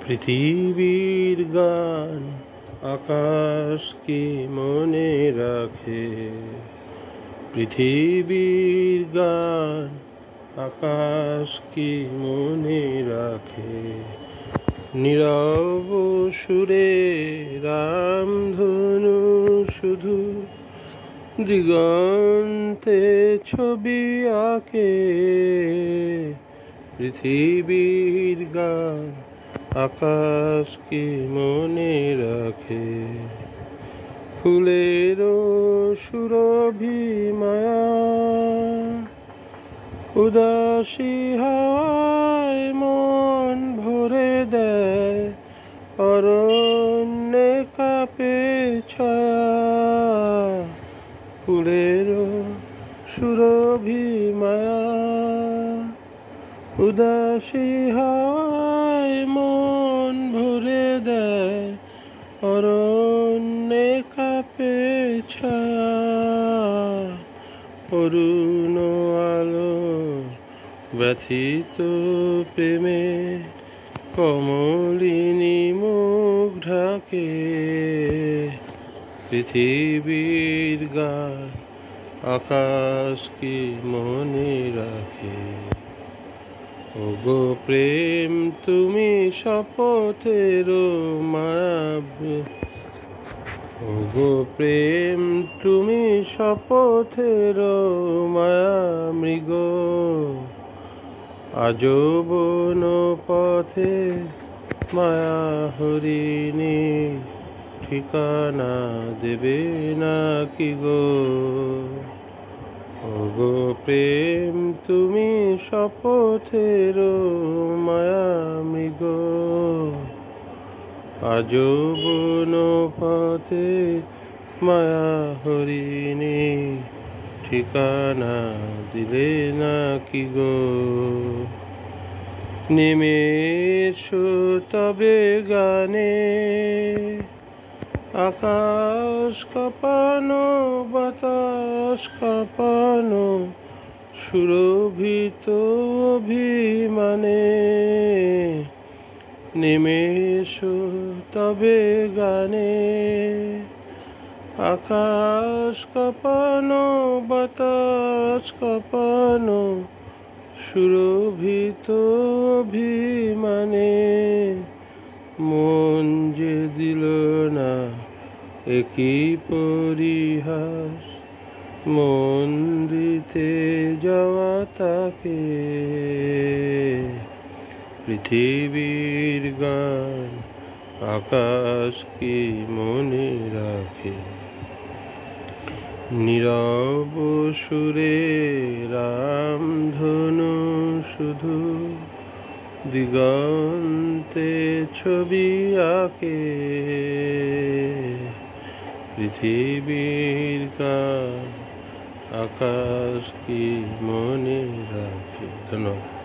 পৃথিবীর গান আকাশ কি মনে রাখে। পৃথিবীর গান আকাশ কি মনে রাখে। নীরব সুরে রামধনু শুধু দিগন্তে ছবি আঁকে। পৃথিবীর গান আকাশ কি মনে রাখে। ফুলের সুরভি মায়া উদাসী হাওয়ায় মন ভরে দেয়। অরণ্যে কাঁপে ছায়া ফুলের সুরভি মায়া উদাসী হাওয়ায় মন ভরে দেয়। অরণ্যে কাঁপে ছায়া অরুণ আলো ব্যথিত প্রেমে কমলিনী মুখ ঢাকে। পৃথিবীর গান আকাশ কি মনে রাখে। ওগো প্রেম তুমি শপথের মায়া। ওগো প্রেম তুমি শপথের মায়া মৃগ। আজীবন পথে মায়া হরিণী ঠিকানা দেবে নাকি গো। ওগো প্রেম তুমি শপথের মায়া মৃগ। আজীবন পথে মায়া হরিণী ঠিকানা দিলে নাকি গো। নেমে এসো তবে গানে আকাশ কাঁপানো বাতাস কাঁপানো সুরভিত অভিমানে। নেমে এসো তবে গানে আকাশ কাঁপানো বাতাস কাঁপানো সুরভিত অভিমানে। মন যে দিল না একই পরিহাস মন দিতে যাওয়া তাকে। পৃথিবীর গান আকাশ কি মনে রাখে। নীরব সুরে রামধনু শুধু দিগন্তে ছবি আঁকে। পৃথিবীর গান আকাশ কি মনে রাখে। ধন্যবাদ।